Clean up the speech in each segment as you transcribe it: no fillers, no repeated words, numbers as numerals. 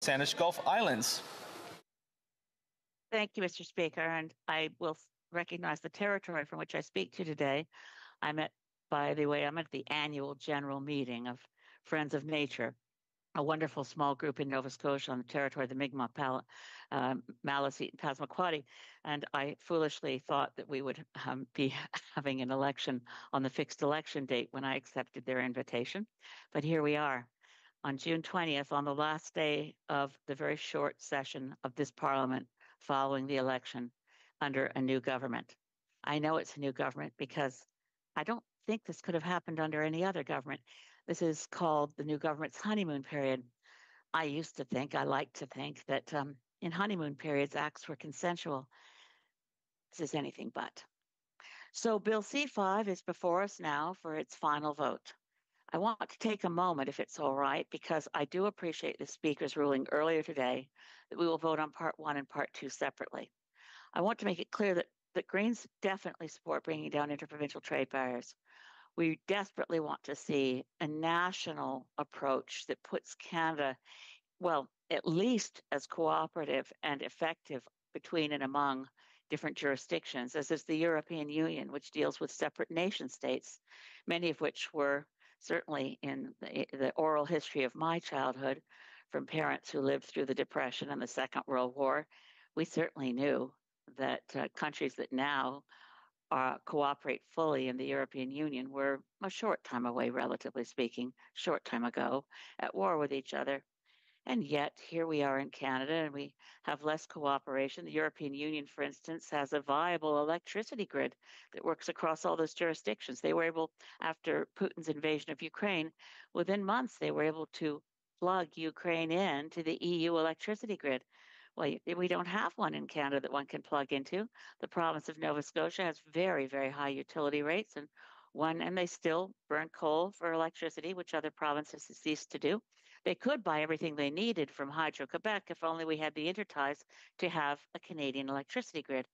Saanich Gulf Islands. Thank you, Mr. Speaker, and I will recognize the territory from which I speak to today. By the way, I'm at the annual general meeting of Friends of Nature, a wonderful small group in Nova Scotia on the territory of the Mi'kmaq, Maliseet and Passamaquoddy. And I foolishly thought that we would be having an election on the fixed election date when I accepted their invitation. But here we are on June 20th, on the last day of the very short session of this Parliament following the election under a new government. I know it's a new government because I don't think this could have happened under any other government. This is called the new government's honeymoon period. I like to think that in honeymoon periods, acts were consensual. This is anything but. So Bill C-5 is before us now for its final vote. I want to take a moment, if it's all right, because I do appreciate the Speaker's ruling earlier today that we will vote on Part 1 and Part 2 separately. I want to make it clear that Greens definitely support bringing down interprovincial trade barriers. We desperately want to see a national approach that puts Canada, well, at least as cooperative and effective between and among different jurisdictions, as is the European Union, which deals with separate nation states, many of which were certainly in the oral history of my childhood from parents who lived through the Depression and the Second World War. We certainly knew that countries that now cooperate fully in the European Union were a short time away, relatively speaking, short time ago, at war with each other. And yet, here we are in Canada, and we have less cooperation. The European Union, for instance, has a viable electricity grid that works across all those jurisdictions. They were able, after Putin's invasion of Ukraine, within months, they were able to plug Ukraine in to the EU electricity grid. Well, we don't have one in Canada that one can plug into. The province of Nova Scotia has very, very high utility rates, and they still burn coal for electricity, which other provinces have ceased to do. They could buy everything they needed from Hydro-Quebec if only we had the interties to have a Canadian electricity grid.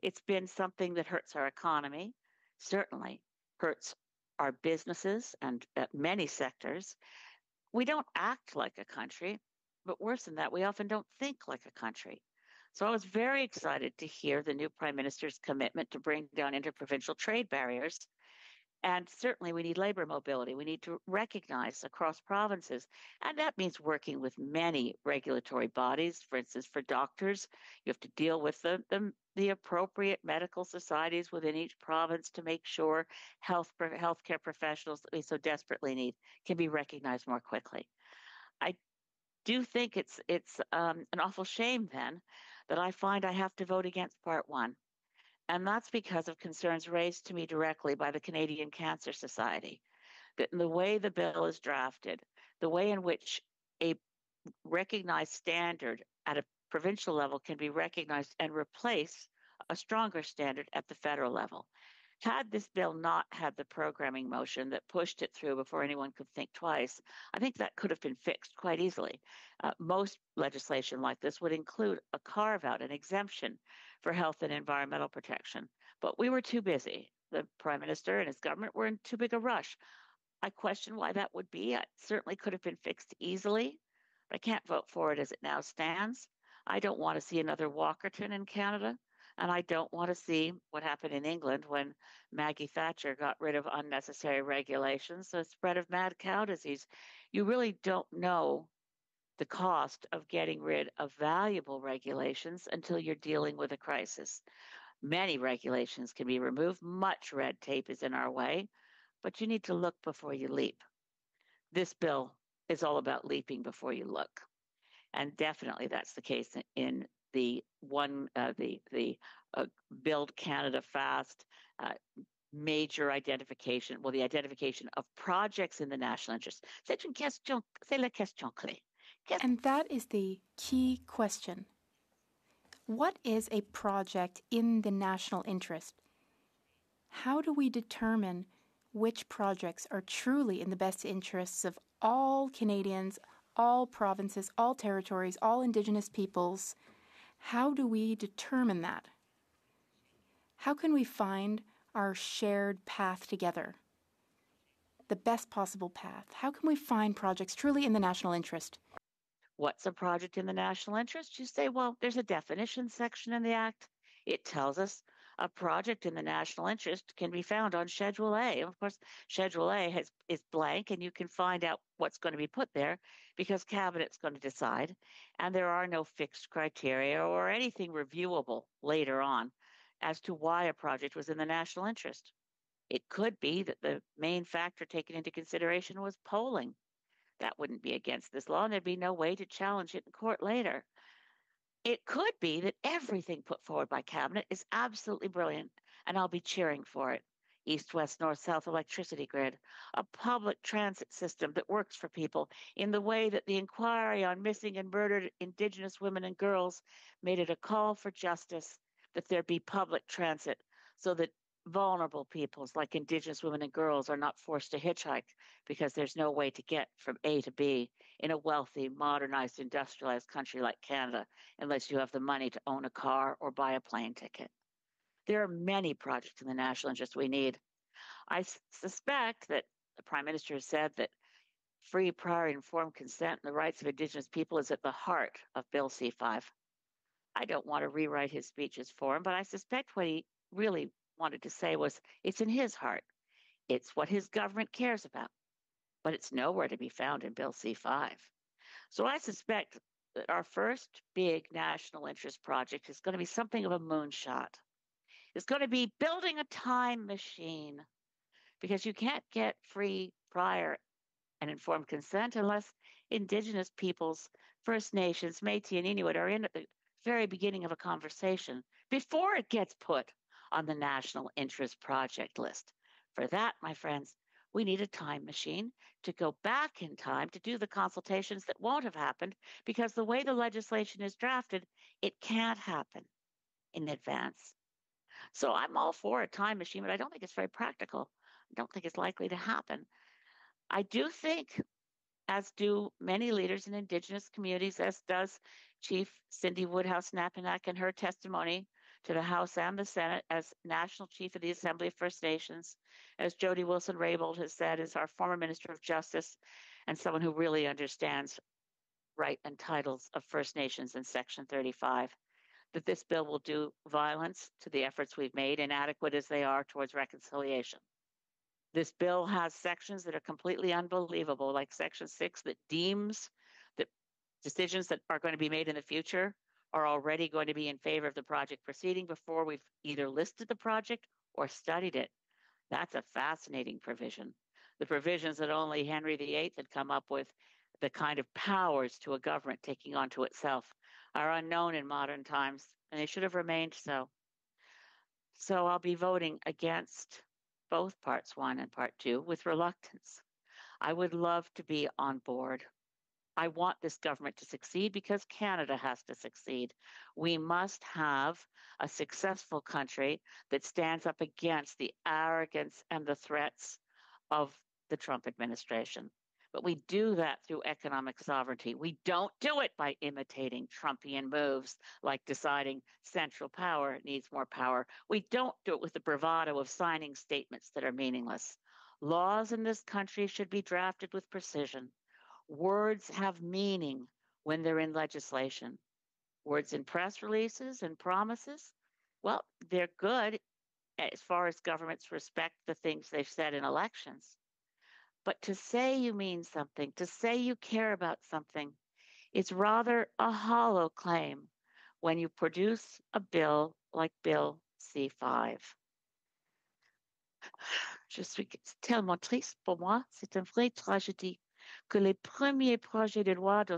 It's been something that hurts our economy, certainly hurts our businesses and many sectors. We don't act like a country, but worse than that, we often don't think like a country. So I was very excited to hear the new Prime Minister's commitment to bring down interprovincial trade barriers. And certainly we need labor mobility. We need to recognize across provinces. And that means working with many regulatory bodies. For instance, for doctors, you have to deal with the appropriate medical societies within each province to make sure healthcare professionals that we so desperately need can be recognized more quickly. I do think it's an awful shame then that I find I have to vote against Part 1. And that's because of concerns raised to me directly by the Canadian Cancer Society, that in the way the bill is drafted, the way in which a recognized standard at a provincial level can be recognized and replace a stronger standard at the federal level. Had this bill not had the programming motion that pushed it through before anyone could think twice, I think that could have been fixed quite easily. Most legislation like this would include a carve-out, an exemption for health and environmental protection. But we were too busy. The Prime Minister and his government were in too big a rush. I question why that would be. It certainly could have been fixed easily, but I can't vote for it as it now stands. I don't want to see another Walkerton in Canada. And I don't want to see what happened in England when Maggie Thatcher got rid of unnecessary regulations, the spread of mad cow disease. You really don't know the cost of getting rid of valuable regulations until you're dealing with a crisis. Many regulations can be removed. Much red tape is in our way, but you need to look before you leap. This bill is all about leaping before you look. And definitely that's the case in the Build Canada Fast major identification, the identification of projects in the national interest. C'est la question clé. And that is the key question. What is a project in the national interest? How do we determine which projects are truly in the best interests of all Canadians, all provinces, all territories, all Indigenous peoples? How do we determine that? How can we find our shared path together? The best possible path. How can we find projects truly in the national interest? What's a project in the national interest? You say, well, there's a definition section in the Act. It tells us a project in the national interest can be found on Schedule A. Of course, Schedule A is blank, and you can find out what's going to be put there because Cabinet's going to decide. And there are no fixed criteria or anything reviewable later on as to why a project was in the national interest. It could be that the main factor taken into consideration was polling. That wouldn't be against this law, and there'd be no way to challenge it in court later. It could be that everything put forward by Cabinet is absolutely brilliant, and I'll be cheering for it. East, west, north, south electricity grid, a public transit system that works for people in the way that the inquiry on missing and murdered Indigenous women and girls made it a call for justice, that there be public transit so that vulnerable peoples like Indigenous women and girls are not forced to hitchhike because there's no way to get from A to B in a wealthy, modernized, industrialized country like Canada unless you have the money to own a car or buy a plane ticket. There are many projects in the national interest we need. I suspect that the Prime Minister has said that free, prior, informed consent and the rights of Indigenous people is at the heart of Bill C-5. I don't want to rewrite his speeches for him, but I suspect what he really wanted to say was it's in his heart. It's what his government cares about, but it's nowhere to be found in Bill C-5. So I suspect that our first big national interest project is going to be something of a moonshot. It's going to be building a time machine because you can't get free, prior, and informed consent unless Indigenous peoples, First Nations, Métis, and Inuit are in at the very beginning of a conversation before it gets put on the national interest project list. For that, my friends, we need a time machine to go back in time to do the consultations that won't have happened because the way the legislation is drafted, it can't happen in advance. So I'm all for a time machine, but I don't think it's very practical. I don't think it's likely to happen. I do think, as do many leaders in Indigenous communities, as does Chief Cindy Woodhouse-Napanak in her testimony to the House and the Senate as National Chief of the Assembly of First Nations, as Jody Wilson-Raybould has said, as our former Minister of Justice and someone who really understands right and titles of First Nations in Section 35, that this bill will do violence to the efforts we've made, inadequate as they are towards reconciliation. This bill has sections that are completely unbelievable, like Section 6 that deems that decisions that are going to be made in the future are already going to be in favor of the project proceeding before we've either listed the project or studied it. That's a fascinating provision. The provisions that only Henry VIII had come up with, the kind of powers to a government taking onto itself, are unknown in modern times, and they should have remained so. So I'll be voting against both parts 1 and part 2 with reluctance. I would love to be on board. I want this government to succeed because Canada has to succeed. We must have a successful country that stands up against the arrogance and the threats of the Trump administration. But we do that through economic sovereignty. We don't do it by imitating Trumpian moves like deciding central power needs more power. We don't do it with the bravado of signing statements that are meaningless. Laws in this country should be drafted with precision. Words have meaning when they're in legislation. Words in press releases and promises, well, they're good as far as governments respect the things they've said in elections. But to say you mean something, to say you care about something, it's rather a hollow claim when you produce a bill like Bill C-5. Je suis tellement triste pour moi, c'est une vraie tragédie que les premiers projets de loi de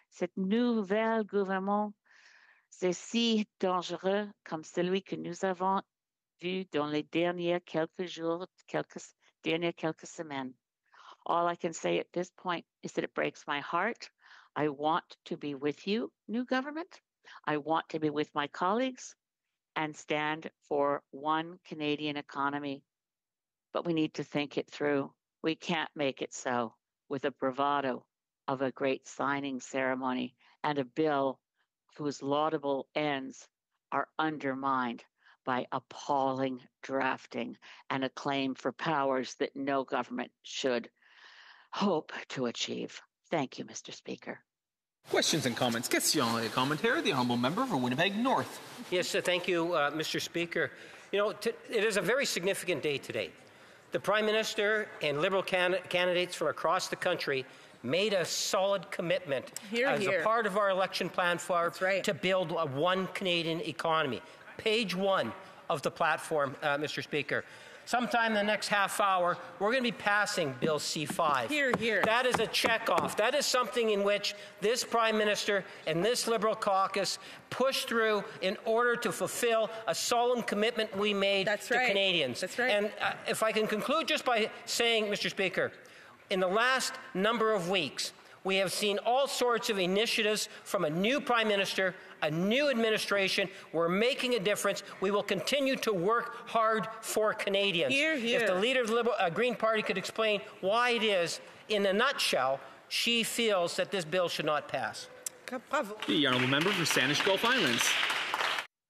cette nouvelle gouvernement, c'est si dangereux comme celui que nous avons vu dans les derniers quelques jours, quelques semaines. All I can say at this point is that it breaks my heart. I want to be with you, new government. I want to be with my colleagues and stand for one Canadian economy. But we need to think it through. We can't make it so with the bravado of a great signing ceremony and a bill whose laudable ends are undermined by appalling drafting and a claim for powers that no government should hope to achieve. Thank you, Mr. Speaker. Questions and comments. Question et commentaire. The honourable member for Winnipeg North. Yes, thank you, Mr. Speaker. You know, it is a very significant day today. The Prime Minister and Liberal candidates from across the country made a solid commitment as a part of our election plan to build a one Canadian economy. Page 1 of the platform, Mr. Speaker. Sometime in the next half hour, we're going to be passing Bill C-5. Hear, hear. That is a checkoff. That is something in which this Prime Minister and this Liberal caucus pushed through in order to fulfill a solemn commitment we made to Canadians. That's right. And if I can conclude just by saying, Mr. Speaker, in the last number of weeks, we have seen all sorts of initiatives from a new Prime Minister, a new administration. We're making a difference. We will continue to work hard for Canadians. Hear, hear. If the leader of the Green Party could explain why it is, in a nutshell, she feels that this bill should not pass. The honourable member for Saanich Gulf Islands.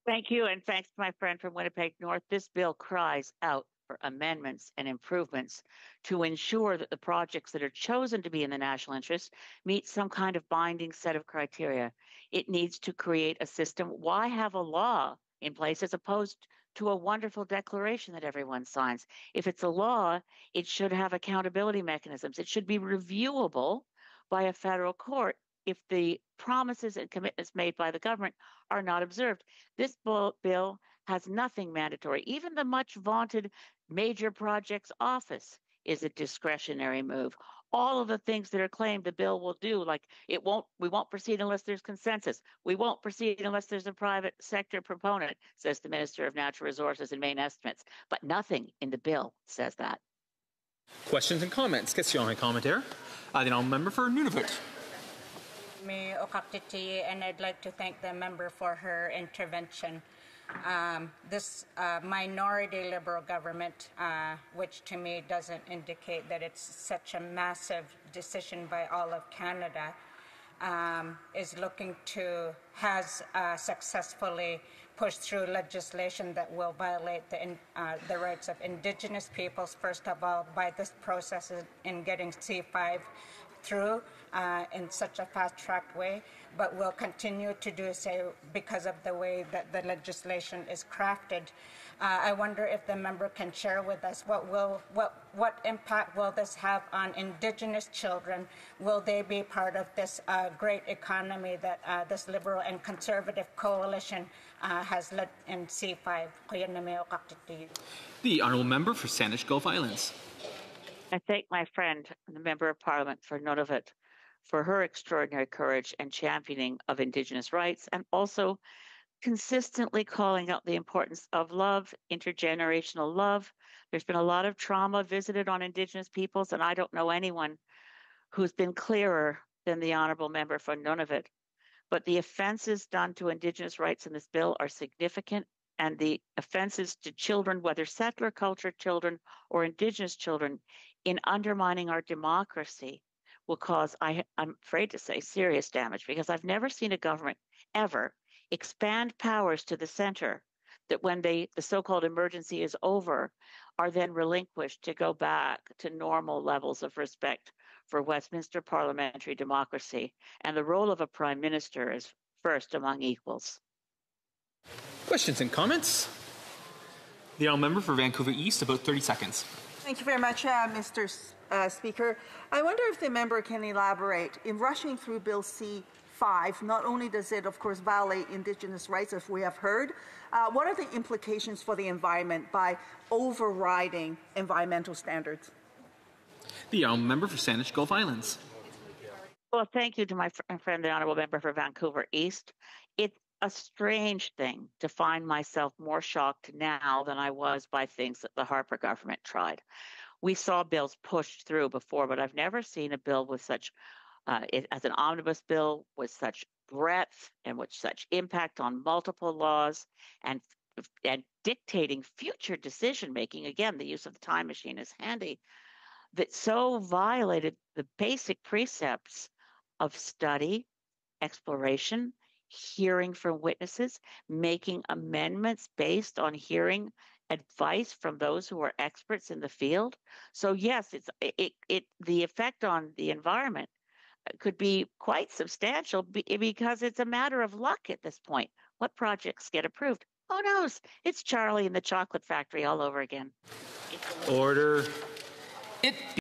Thank you, and thanks to my friend from Winnipeg North. This bill cries out for amendments and improvements to ensure that the projects that are chosen to be in the national interest meet some kind of binding set of criteria. It needs to create a system. Why have a law in place as opposed to a wonderful declaration that everyone signs? If it's a law, it should have accountability mechanisms. It should be reviewable by a federal court if the promises and commitments made by the government are not observed. This bill has nothing mandatory. Even the much vaunted Major Projects Office is a discretionary move. All of the things that are claimed the bill will do, like we won't proceed unless there's consensus. We won't proceed unless there's a private sector proponent, says the Minister of Natural Resources and Maine Estimates. But nothing in the bill says that. Questions and comments. Question et commentaire. The honourable member for Nunavut. And I'd like to thank the member for her intervention. This minority Liberal government, which to me doesn't indicate that it's such a massive decision by all of Canada, has successfully pushed through legislation that will violate the rights of Indigenous peoples, first of all, by this process in getting C-5 through in such a fast-tracked way, but will continue to do so because of the way that the legislation is crafted. I wonder if the member can share with us what impact will this have on Indigenous children? Will they be part of this great economy that this Liberal and Conservative coalition has led in C-5? The honourable member for Saanich Gulf Islands. I thank my friend, the Member of Parliament for Nunavut, for her extraordinary courage and championing of Indigenous rights, and also consistently calling out the importance of love, intergenerational love. There's been a lot of trauma visited on Indigenous peoples, and I don't know anyone who's been clearer than the Honourable Member for Nunavut. But the offences done to Indigenous rights in this bill are significant, and the offences to children, whether settler culture children or Indigenous children, in undermining our democracy will cause, I'm afraid to say, serious damage, because I've never seen a government ever expand powers to the center that when the so-called emergency is over, are then relinquished to go back to normal levels of respect for Westminster parliamentary democracy. And the role of a prime minister is first among equals. Questions and comments? The honourable member for Vancouver East, about 30 seconds. Thank you very much, Mr. Speaker. I wonder if the member can elaborate. In rushing through Bill C-5, not only does it, of course, violate Indigenous rights, as we have heard, what are the implications for the environment by overriding environmental standards? The honourable member for Saanich Gulf Islands. Well, thank you to my friend, the honourable member for Vancouver East. It's a strange thing to find myself more shocked now than I was by things that the Harper government tried. We saw bills pushed through before, but I've never seen a bill with such, as an omnibus bill, with such breadth and with such impact on multiple laws and dictating future decision making. Again, the use of the time machine is handy. That so violated the basic precepts of study, exploration, hearing from witnesses, making amendments based on hearing advice from those who are experts in the field. So yes, the effect on the environment could be quite substantial because it's a matter of luck at this point. What projects get approved? Who knows? It's Charlie and the Chocolate Factory all over again. Order. It